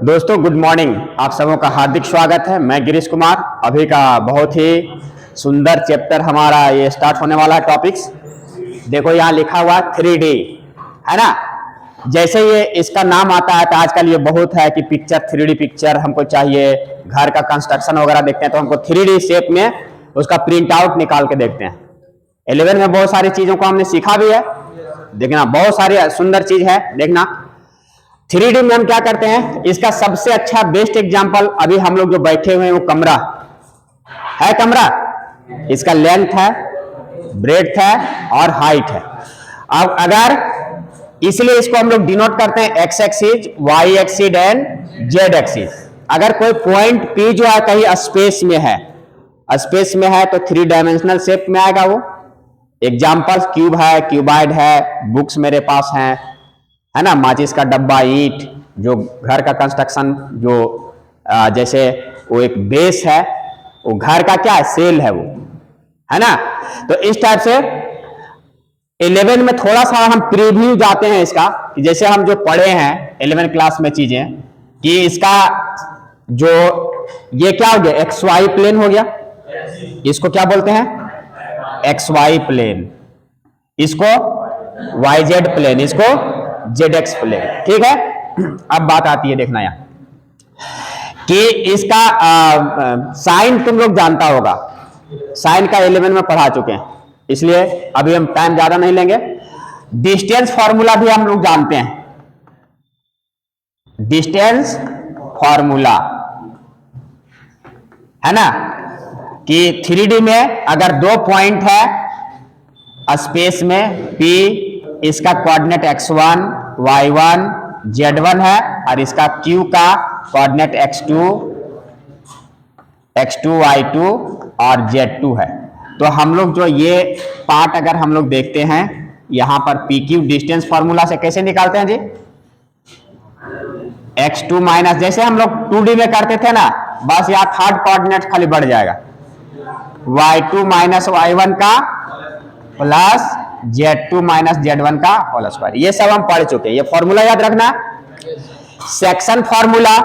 दोस्तों good morning. आप सबों का हार्दिक स्वागत है। मैं गिरीश कुमार। अभी का बहुत ही सुंदर चैप्टर हमारा ये स्टार्ट होने वाला है। टॉपिक्स देखो, यहाँ लिखा हुआ 3D है ना। जैसे ये इसका नाम आता है तो आजकल ये बहुत है कि पिक्चर 3D पिक्चर हमको चाहिए। घर का कंस्ट्रक्शन वगैरह देखते हैं तो हमको 3D शेप में उसका प्रिंट आउट निकाल के देखते हैं। 11 में बहुत सारी चीजों को हमने सीखा भी है। देखना, बहुत सारी सुंदर चीज है। देखना 3D में हम क्या करते हैं, इसका सबसे अच्छा बेस्ट एग्जांपल अभी हम लोग जो बैठे हुए हैं वो कमरा है। कमरा, इसका लेंथ है, ब्रेड्थ है और हाइट है। अब अगर इसलिए इसको हम लोग डिनोट करते हैं x axis, y axis and z axis. अगर कोई पॉइंट P जो है कहीं स्पेस में है तो 3 डायमेंशनल शेप में आएगा वो। एग्जाम्पल क्यूब है, क्यूबाइड है, बुक्स मेरे पास हैं, है ना, माचिस का डब्बा, ईंट, जो घर का कंस्ट्रक्शन जो जैसे वो एक बेस है, वो घर का क्या है, सेल है वो, है ना। तो इस टाइप से 11 में थोड़ा सा हम प्रीव्यू जाते हैं इसका, कि जैसे हम जो पढ़े हैं 11 क्लास में चीजें, कि इसका जो ये क्या हो गया, एक्स वाई प्लेन हो गया। इसको क्या बोलते हैं, एक्स वाई प्लेन, इसको वाई जेड प्लेन, इसको जेड एक्स प्लेन। ठीक है। अब बात आती है, देखना यहां कि इसका साइन तुम लोग जानता होगा, साइन का 11 में पढ़ा चुके हैं, इसलिए अभी हम टाइम ज्यादा नहीं लेंगे। डिस्टेंस फॉर्मूला भी हम लोग जानते हैं, डिस्टेंस फॉर्मूला, है ना, कि 3D में अगर दो पॉइंट है स्पेस में P, इसका कोऑर्डिनेट x1 y1 z1 है और इसका Q का कोऑर्डिनेट x2 y2 और z2 है। तो हम लोग जो ये पार्ट अगर हम लोग देखते हैं यहां पर PQ डिस्टेंस फॉर्मूला से कैसे निकालते हैं जी, x2 माइनस, जैसे हम लोग 2D में करते थे ना, बस यहाँ थर्ड कोऑर्डिनेट खाली बढ़ जाएगा, y2 माइनस y1 का प्लस z2 माइनस z1 का होल स्क्वायर। ये सब हम पढ़ चुके हैं, ये फॉर्मूला याद रखना। सेक्शन फॉर्मूला,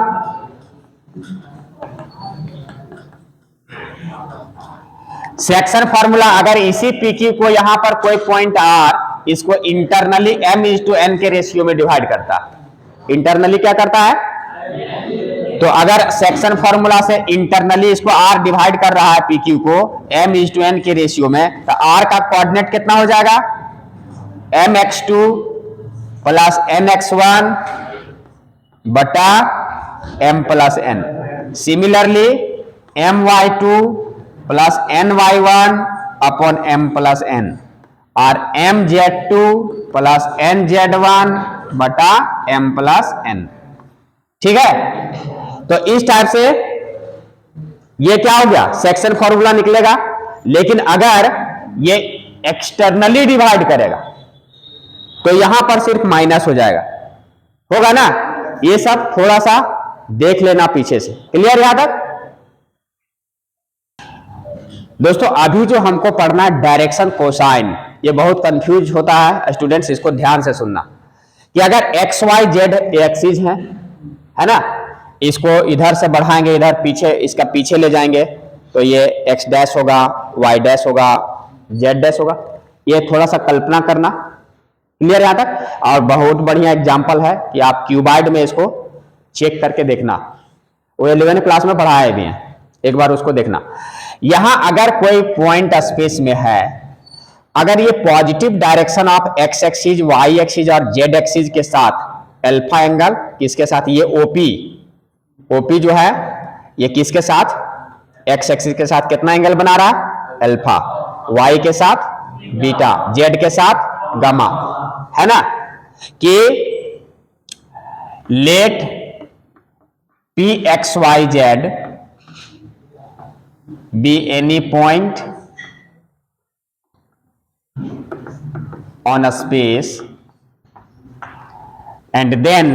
सेक्शन फॉर्मूला अगर इसी PQ को यहां पर कोई पॉइंट R, इसको इंटरनली m/n के रेशियो में डिवाइड करता है। इंटरनली क्या करता है, तो अगर सेक्शन फॉर्मूला से इंटरनली इसको R डिवाइड कर रहा है PQ को m/n के रेशियो में, तो R का कोऑर्डिनेट कितना हो जाएगा, mx2 प्लस nx1 बटा m plus n। Similarly my2 plus ny1 upon m plus n और mz2 प्लस nz1 बटा m प्लस n। ठीक है। तो इस टाइप से ये क्या हो गया, सेक्शन फॉर्मूला निकलेगा। लेकिन अगर ये एक्सटर्नली डिवाइड करेगा तो यहां पर सिर्फ माइनस हो जाएगा, होगा ना। ये सब थोड़ा सा देख लेना पीछे से, क्लियर यहां तक। दोस्तों अभी जो हमको पढ़ना है डायरेक्शन कोसाइन, ये बहुत कंफ्यूज होता है स्टूडेंट्स, इसको ध्यान से सुनना कि अगर एक्स वाई जेड एक्सिस है ना, इसको इधर से बढ़ाएंगे, इधर पीछे, इसका पीछे ले जाएंगे तो ये x डैश होगा, y डैश होगा, z डैश होगा। ये थोड़ा सा कल्पना करना, क्लियर यहां तक। और बहुत बढ़िया एग्जांपल है कि आप क्यूबाइड में इसको चेक करके देखना, वो 11 क्लास में पढ़ाए भी हैं, एक बार उसको देखना। यहां अगर कोई पॉइंट स्पेस में है, अगर ये positive direction of x axis, y axis और z एक्सिस के साथ अल्फा एंगल, किसके साथ, ये OP जो है ये किसके साथ, x एक्सिस के साथ कितना एंगल बना रहा है, अल्फा, y के साथ बीटा, z के साथ गामा, है ना। कि late Pxyz be any point on a space and then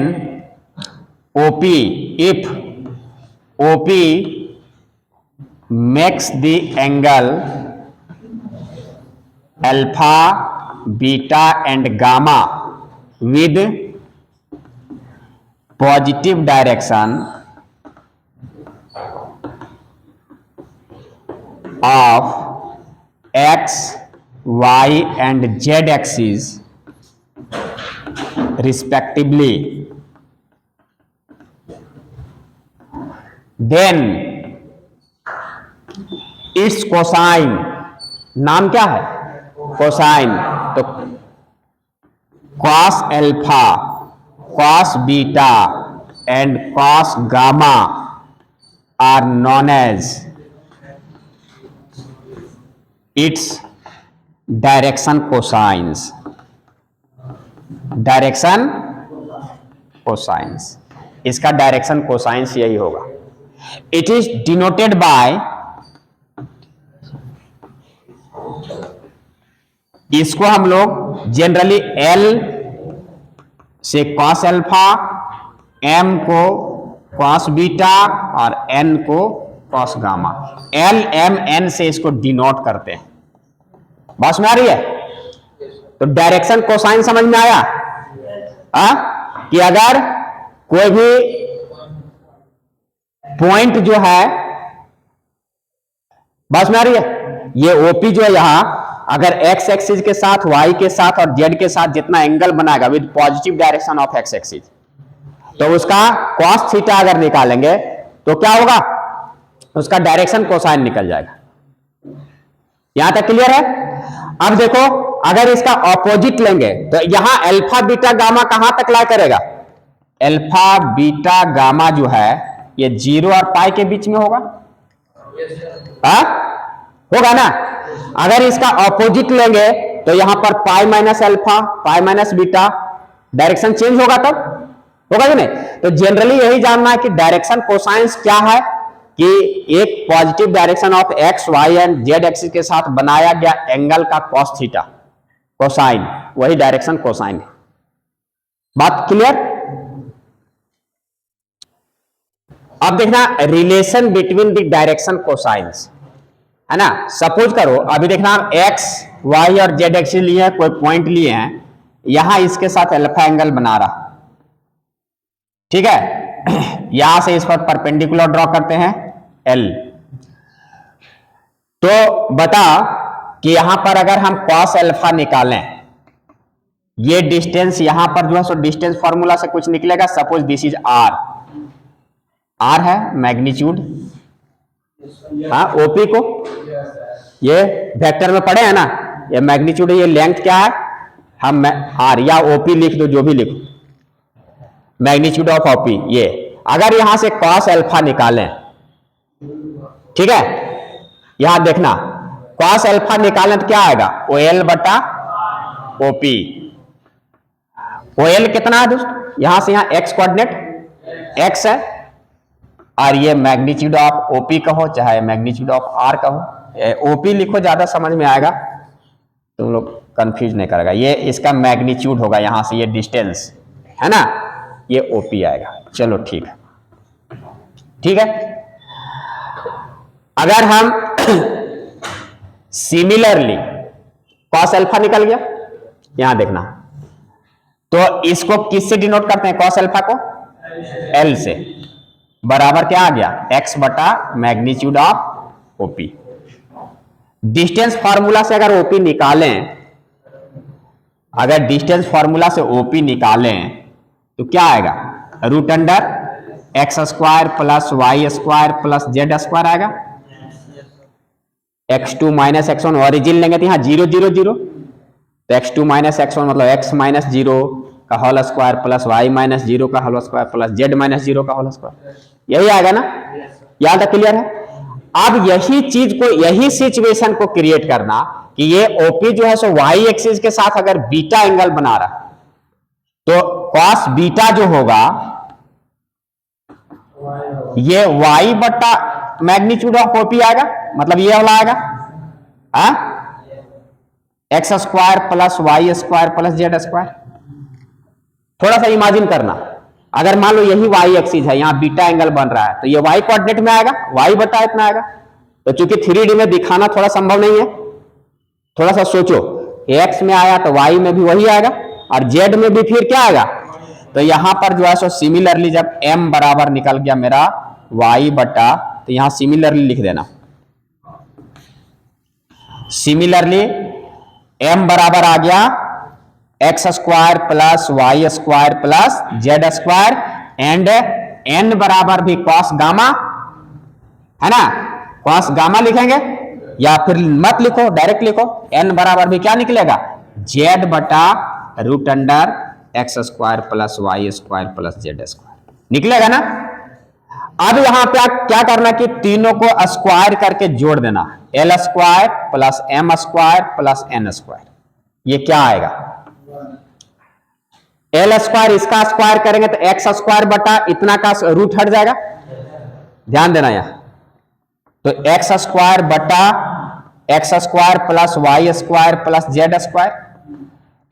OP, if OP makes the angle alpha, beta and gamma with positive direction of x y and z axis respectively, then its cosine, नाम क्या है cosine, तो cos अल्फा, cos beta and cos gamma are known as its direction cosines. Direction cosines, इसका direction cosines यही होगा. It is denoted by, इसको हम लोग जनरली एल से कॉस अल्फा, एम को कॉस बीटा और एन को cos gamma, l m n से इसको डिनोट करते हैं. बात में आ रही है? तो डायरेक्शन कोसाइन समझ में आया कि अगर कोई भी पॉइंट जो है, बस में आ रही है, ये ओपी जो है यहां अगर एक्स एक्सिस के साथ, वाई के साथ और जेड के साथ जितना एंगल बनाएगा with positive direction of x axis, तो उसका कॉस थीटा अगर निकालेंगे तो क्या होगा, उसका डायरेक्शन कोसाइन निकल जाएगा. यहां तक क्लियर है? अब देखो अगर इसका ऑपोजिट लेंगे तो यहां अल्फा बीटा गामा कहां तक ला करेगा, अल्फा बीटा गामा जो है ये 0 और पाई के बीच में होगा. होगा ना? अगर इसका ऑपोजिट लेंगे तो यहां पर pi minus alpha, pi minus beta, direction change होगा, तब होगा कि नहीं? तो जनरली यही जानना है कि डायरेक्शन कोसाइंस क्या है, कि एक positive direction of x y and z axis के साथ बनाया गया एंगल का कॉस थीटा कोसाइन, वही डायरेक्शन कोसाइन है. बात क्लियर? अब देखना relation between the direction cosines, है ना. सपोज करो अभी देखना एक्स वाई और जेड एक्सिस लिए हैं, कोई पॉइंट लिए हैं, यहां इसके साथ अल्फा एंगल बना रहा, ठीक है. यहां से इस पर परपेंडिकुलर ड्रॉ करते हैं एल. तो बता कि यहां पर अगर हम कॉस अल्फा निकालें, ये डिस्टेंस यहां पर जो है सो डिस्टेंस फॉर्मूला से कुछ निकलेगा. Suppose this is r, r है मैग्नीट्यूड, हाँ ओपी को ये वेक्टर में पढ़े हैं ना, ये मैग्नीट्यूड है, ये लेंथ क्या है, हम आर या ओपी लिख दो, जो भी लिखो, मैग्नीट्यूड ऑफ ओपी. ये अगर यहां से कॉस अल्फा निकालें, ठीक है, यहां देखना कॉस अल्फा निकालें तो क्या आएगा, ओ एल बटा ओपी. ओ एल कितना है दोस्त, यहां से यहां एक्स कोऑर्डिनेट एक्स है, और ये मैग्नीट्यूड ऑफ ओपी कहो चाहे मैग्नीट्यूड ऑफ आर कहो, ओपी लिखो ज्यादा समझ में आएगा, तुम लोग कंफ्यूज नहीं करेगा. ये इसका मैग्नीट्यूड होगा, यहां से ये डिस्टेंस है ना, ये ओपी आएगा. चलो ठीक है, ठीक है. अगर हम सिमिलरली कॉस अल्फा निकल गया, यहां देखना, तो इसको किससे डिनोट करते हैं, कॉस अल्फा को एल से, बराबर क्या आ गया, एक्स बटा magnitude of OP. Distance formula से अगर ओपी निकालें, अगर डिस्टेंस फॉर्मूला से ओपी निकालें तो क्या आएगा, root under x square plus y square plus z square आएगा. x2 माइनस x1 ओरिजिन लेंगे तो यहाँ 0 0 0, तो x2 माइनस x1 मतलब x माइनस 0 का whole square plus y minus 0 का whole square plus z minus 0 का होल स्क्वायर, यही आएगा ना. यहाँ तक क्लियर है? अब यही चीज को, यही सिचुएशन को क्रिएट करना कि ये ओपी जो है सो y एक्सिस के साथ अगर बीटा एंगल बना रहा तो कॉस बीटा जो होगा ये y बटा मैग्नीट्यूड ऑफ ओपी आएगा, मतलब ये वाला आएगा, x square plus y square plus z square. थोड़ा सा इमेजिन करना, अगर मान लो यही y एक्सिस है, यहां बीटा एंगल बन रहा है, तो ये y कोऑर्डिनेट में आएगा, y बटा इतना आएगा. तो चूंकि 3D में दिखाना थोड़ा संभव नहीं है, थोड़ा सा सोचो, x में आया तो y में भी वही आएगा, और z में भी फिर क्या आएगा, तो यहां पर जो है सो सिमिलरली जब m बराबर निकल गया मेरा y बटा, तो यहां सिमिलरली लिख देना, सिमिलरली m बराबर आ गया x square plus y square plus z square and n बराबर भी कॉस गामा, है ना, कॉस गामा लिखेंगे या फिर मत लिखो, डायरेक्ट लिखो, n बराबर भी क्या निकलेगा z बटा root under x square plus y square plus z square निकलेगा ना। अब यहां पे क्या करना कि तीनों को स्क्वायर करके जोड़ देना, l square plus M square plus N square, ये क्या आएगा एल स्क्वायर, इसका स्क्वायर करेंगे तो एक्स स्क्वायर बटा इतना का रूट हट जाएगा, ध्यान देना यहां, तो एक्स स्क्वायर बटा x square plus y square plus z square,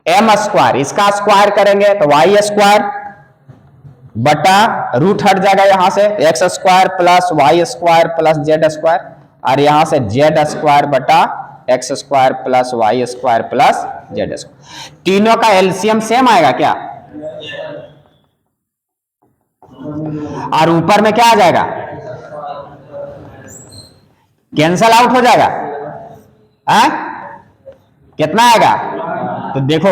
m square इसका स्क्वायर करेंगे तो वाई स्क्वायर बटा रूट हट जाएगा यहां से x square plus y square plus z square, और यहां से जेड स्क्वायर बटा x square plus y square plus z square. तीनों का एलसीएम सेम आएगा क्या, और ऊपर में क्या आ जाएगा कैंसल आउट हो जाएगा, है? कितना आएगा, तो देखो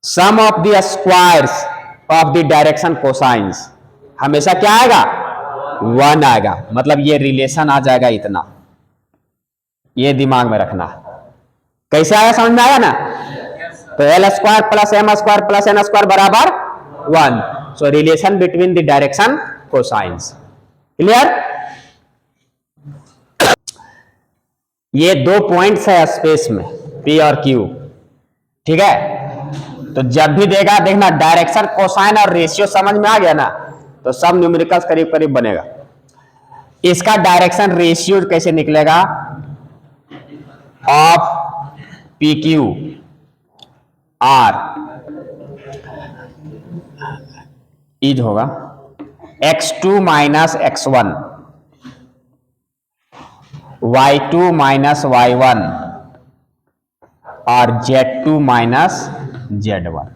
sum of the squares of the direction cosines हमेशा क्या आएगा 1 आएगा, मतलब ये रिलेशन आ जाएगा इतना, ये दिमाग में रखना। कैसे आया समझ में आया ना, तो l square plus M square plus N square बराबर 1, so relation between the direction cosines, clear. ये 2 पॉइंट्स है स्पेस में P और Q, ठीक है, तो जब भी देगा देखना डायरेक्शन कोसाइन और रेशियो समझ में आ गया ना, तो सब न्यूमेरिकल्स करीब करीब बनेगा। इसका डायरेक्शन रेशियो कैसे निकलेगा, ऑफ PQ R इज होगा x2 minus x1 y2 minus y1 और z2 माइनस z1।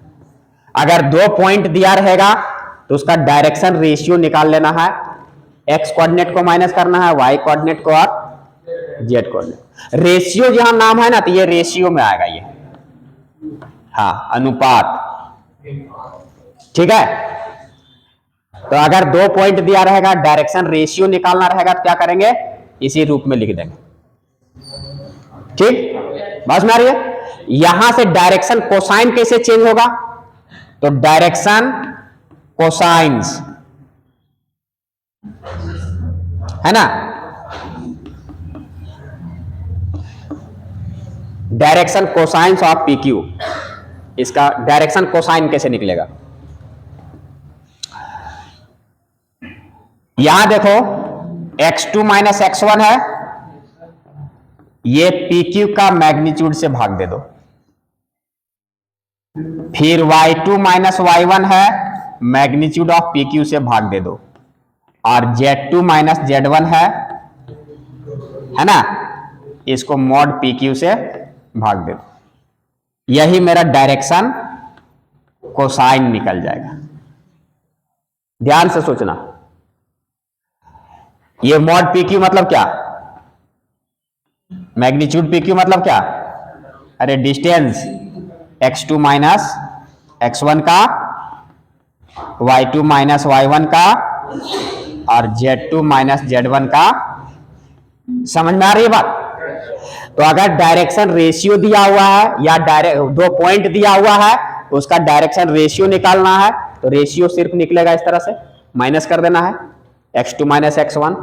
अगर 2 पॉइंट दिया रहेगा तो उसका डायरेक्शन रेशियो निकाल लेना है, x कोऑर्डिनेट को माइनस करना है y कोऑर्डिनेट को और z कोऑर्डिनेट। रेशियो जहां नाम है ना तो ये रेशियो में आएगा, ये हाँ अनुपात, ठीक है। तो अगर 2 पॉइंट दिया रहेगा डायरेक्शन रेशियो निकालना रहेगा तो क्या करेंगे इसी रूप में लिख देंगे, ठीक, बस में आ रही है। यहां से डायरेक्शन कोसाइन कैसे चेंज होगा, तो डायरेक्शन कोसाइंस है ना, डायरेक्शन कोसाइंस ऑफ PQ, इसका डायरेक्शन कोसाइन कैसे निकलेगा, यहां देखो x2 माइनस x1 है, ये PQ का मैग्नीट्यूड से भाग दे दो, फिर y2 माइनस y1 है, मैग्नीट्यूड ऑफ PQ से भाग दे दो, और z2 माइनस z1 है ना, इसको मॉड PQ से भाग दे दो, यही मेरा डायरेक्शन कोसाइन निकल जाएगा। ध्यान से सोचना, ये मॉड PQ मतलब क्या, मैग्नीट्यूड PQ मतलब क्या, अरे डिस्टेंस x2 माइनस x1 का, y2 माइनस y1 का और z2 माइनस z1 का, समझ में आ रही है बात। तो अगर डायरेक्शन रेशियो दिया हुआ है या डायरेक्ट 2 पॉइंट दिया हुआ है तो उसका डायरेक्शन रेशियो निकालना है, तो रेशियो सिर्फ निकलेगा इस तरह से, माइनस कर देना है x2 minus x1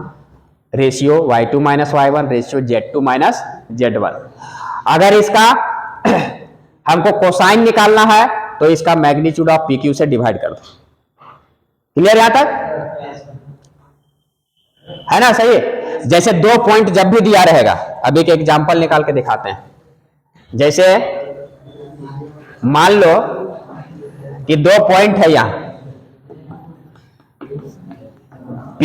ratio y2 minus y1 ratio z2 minus z1। अगर इसका हमको कोसाइन निकालना है तो इसका मैग्नीट्यूड ऑफ PQ से डिवाइड कर दो, क्लियर यहां तक है ना, सही है। जैसे 2 पॉइंट जब भी दिया रहेगा, अभी एक एग्जांपल निकाल के दिखाते हैं, जैसे मान लो कि 2 पॉइंट है यहां P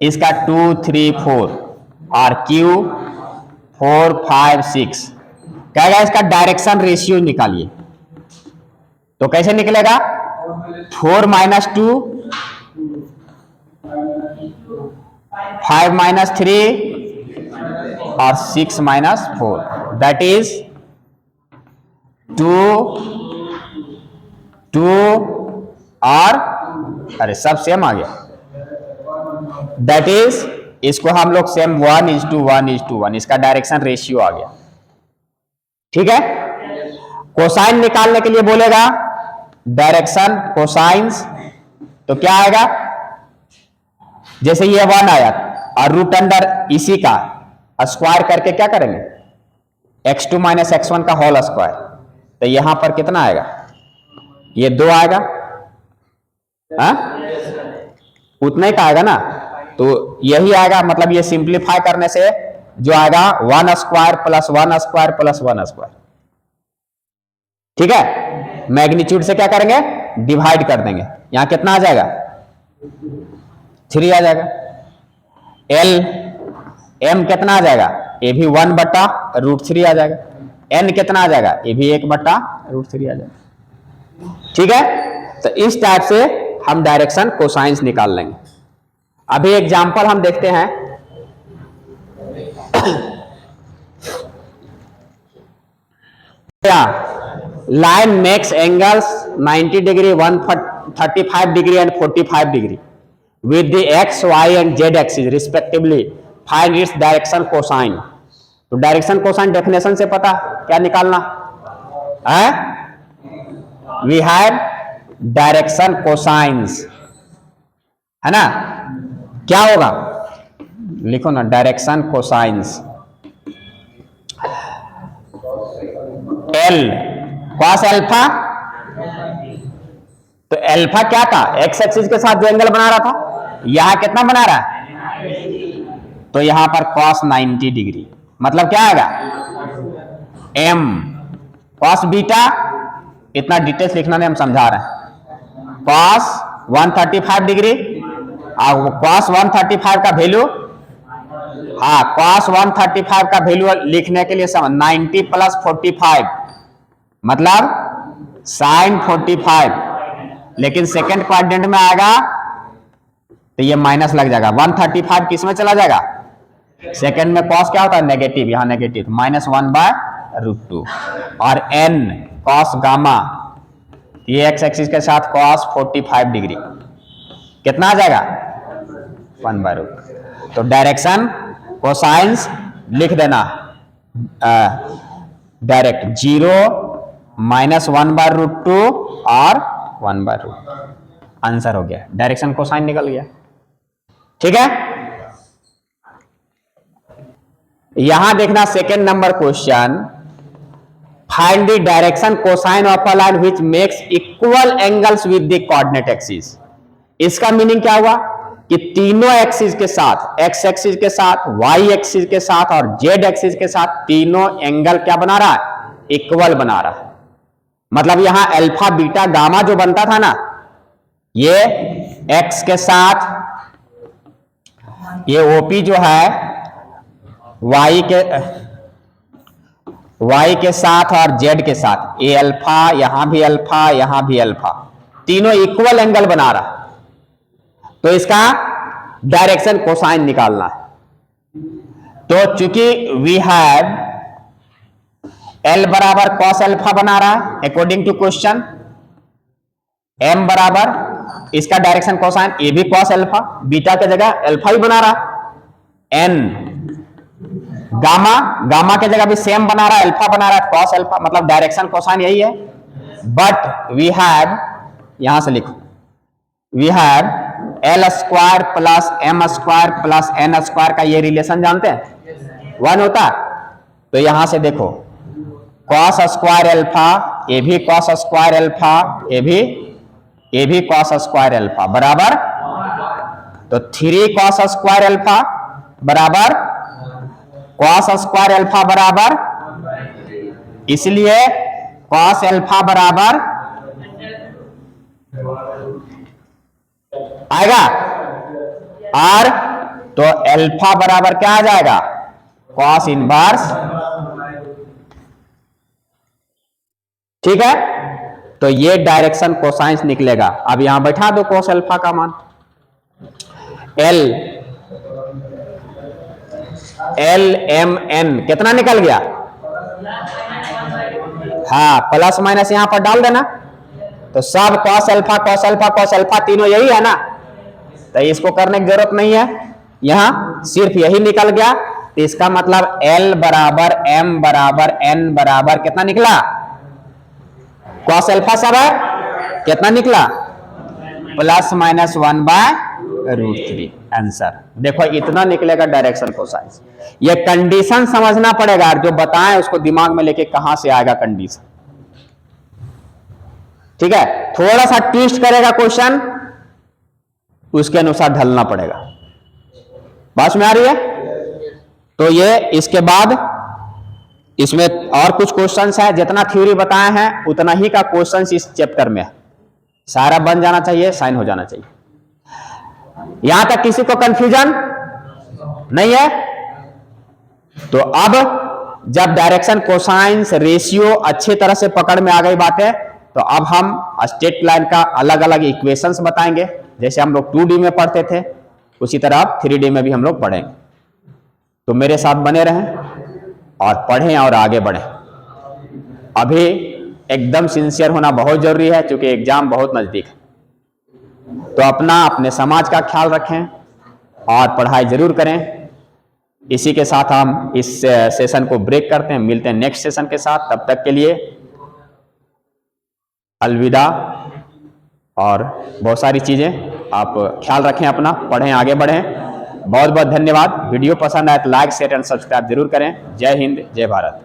इसका 2 3 4 और Q 4 5 6, कहेगा इसका डायरेक्शन रेशियो निकालिए, तो कैसे निकलेगा, 4 माइनस 2, 5 माइनस 3 और 6 माइनस 4, दैट इज 2 2 और अरे सब सेम आ गया, दैट इज इसको हम लोग सेम 1:1:1, इसका डायरेक्शन रेशियो आ गया। ठीक है, कोसाइन निकालने के लिए बोलेगा डायरेक्शन कोसाइंस, तो क्या आएगा, जैसे ये 1 आया और रूट अंडर इसी का स्क्वायर करके क्या करेंगे, x2 माइनस x1 का होल स्क्वायर, तो यहां पर कितना आएगा, ये 2 आएगा, हाँ उतना ही का आएगा ना, तो यही आएगा, मतलब ये सिंप्लीफाई करने से जो आएगा 1 square plus 1 square plus 1 square. ठीक है, मैग्नीट्यूड से क्या करेंगे, डिवाइड कर देंगे, यहां कितना आ जाएगा, 3 आ जाएगा। एल एम कितना आ जाएगा, ये भी 1/√3 आ जाएगा। एन कितना आ जाएगा, ये भी 1/√3 आ जाएगा। ठीक है, तो इस टाइप से हम डायरेक्शन कोसाइंस निकाल लेंगे। अभी एग्जांपल हम देखते हैं, line makes angles 90 degree, 135 degree and 45 degree with the x, y and z axis respectively. Find its direction cosine. तो डायरेक्शन कोसाइन डेफिनेशन से पता क्या निकालना है, वी हैव डायरेक्शन कोसाइंस, है ना, क्या होगा लिखो ना, direction cosines L cos alpha, तो एल्फा क्या था, एक्स एक्सिस के साथ जो एंगल बना रहा था, यहां कितना बना रहा है, तो यहां पर cos 90 डिग्री, मतलब क्या आएगा, m cos बीटा, इतना डिटेल्स लिखना नहीं, हम समझा रहे हैं, cos 135 डिग्री, और cos 135 का वैल्यू, हाँ cos 135 का वैल्यू लिखने के लिए 90 प्लस 45 मतलब sin 45, लेकिन सेकेंड क्वाड्रेंट में आएगा तो ये माइनस लग जाएगा, 135 किस में चला जाएगा, सेकेंड में कॉस क्या होता है, नेगेटिव, यहां नेगेटिव, -1/√2 और n कॉस गामा, ये एक्स एक्सिस के साथ कॉस 45 डिग्री, कितना आ जाएगा 1/√2। तो डायरेक्शन कोसाइंस लिख देना डायरेक्ट, 0 -1/√2 और 1/√2, आंसर हो गया, डायरेक्शन कोसाइन निकल गया। ठीक है, यहां देखना second number question, find the direction cosine of a line which makes equal angles with the coordinate axis. इसका मीनिंग क्या हुआ कि तीनों एक्सिस के साथ, एक्स एक्सिस के साथ, वाई एक्सिस के साथ और जेड एक्सिस के साथ तीनों एंगल क्या बना रहा है, इक्वल बना रहा है। मतलब यहां अल्फा बीटा गामा जो बनता था ना, ये एक्स के साथ, ये ओपी जो है वाई के साथ और जेड के साथ, ये अल्फा, यहां भी अल्फा, यहां भी अल्फा, तीनों इक्वल एंगल बना रहा है, तो इसका डायरेक्शन कोसाइन निकालना है। तो चूंकि वी हैव एल बराबर कॉस अल्फा बना रहा है अकॉर्डिंग टू क्वेश्चन, एम बराबर इसका डायरेक्शन कोसाइन, ए भी कॉस अल्फा, बीटा की जगह अल्फा ही बना रहा, एन गामा, गामा की जगह भी सेम बना रहा है, अल्फा बना रहा है, कॉस अल्फा, मतलब डायरेक्शन कोसाइन यही है। बट वी हैव, यहां से लिखो, we have L square plus M square plus N square का ये रिलेशन जानते हैं, 1 होता, तो यहां से देखो कॉस स्क्वायर अल्फा, ये भी कॉस स्क्वायर अल्फा, ये भी कॉस स्क्वायर अल्फा बराबर, तो 3 कॉस स्क्वायर अल्फा बराबर कॉस स्क्वायर अल्फा बराबर, इसलिए कॉस अल्फा बराबर आएगा, और तो अल्फा बराबर क्या आ जाएगा, कॉस इनवर्स। ठीक है, तो ये डायरेक्शन कोसाइंस निकलेगा। अब यहां बैठा दो cos अल्फा का मान, एल एम एन कितना निकल गया, हाँ प्लस माइनस यहां पर डाल देना, तो सब cos अल्फा cos अल्फा cos अल्फा तीनों यही है ना, तो इसको करने की जरूरत नहीं है, यहां सिर्फ यही निकल गया। तो इसका मतलब L बराबर M बराबर N बराबर कितना निकला, cos अल्फा सब है, कितना निकला प्लस माइनस 1/√3 आंसर। देखो इतना निकलेगा डायरेक्शन कोसाइंस। ये कंडीशन समझना पड़ेगा, जो बताएं उसको दिमाग में लेके कहां से आएगा कंडीशन, ठीक है। थोड़ा सा ट्विस्ट करेगा क्वेश्चन, उसके अनुसार ढलना पड़ेगा। बात में आ रही है? तो ये इसके बाद इसमें और कुछ क्वेश्चंस है, जितना थ्योरी बताए हैं उतना ही का क्वेश्चंस इस चैप्टर में है, सारा बन जाना चाहिए, साइन हो जाना चाहिए। यहां तक किसी को कंफ्यूजन नहीं है? तो अब जब डायरेक्शन कोसाइंस रेशियो अच्छी तरह से पकड़ में आ गई बातें, तो अब हम स्ट्रेट लाइन का अलग अलग इक्वेशंस बताएंगे, जैसे हम लोग 2D में पढ़ते थे उसी तरह अब 3D में भी हम लोग पढ़ेंगे। तो मेरे साथ बने रहें और पढ़ें और आगे बढ़ें। अभी एकदम सिंसियर होना बहुत जरूरी है, क्योंकि एग्जाम बहुत नजदीक है। तो अपना अपने समाज का ख्याल रखें और पढ़ाई जरूर करें। इसी के साथ हम इस सेशन को ब्रेक करते हैं, मिलते हैं नेक्स्ट सेशन के साथ। तब तक के लिए अलविदा, और बहुत सारी चीजें आप ख्याल रखें अपना, पढ़ें आगे बढ़ें। बहुत बहुत धन्यवाद। वीडियो पसंद आए तो लाइक शेयर एंड सब्सक्राइब जरूर करें। जय हिंद, जय भारत।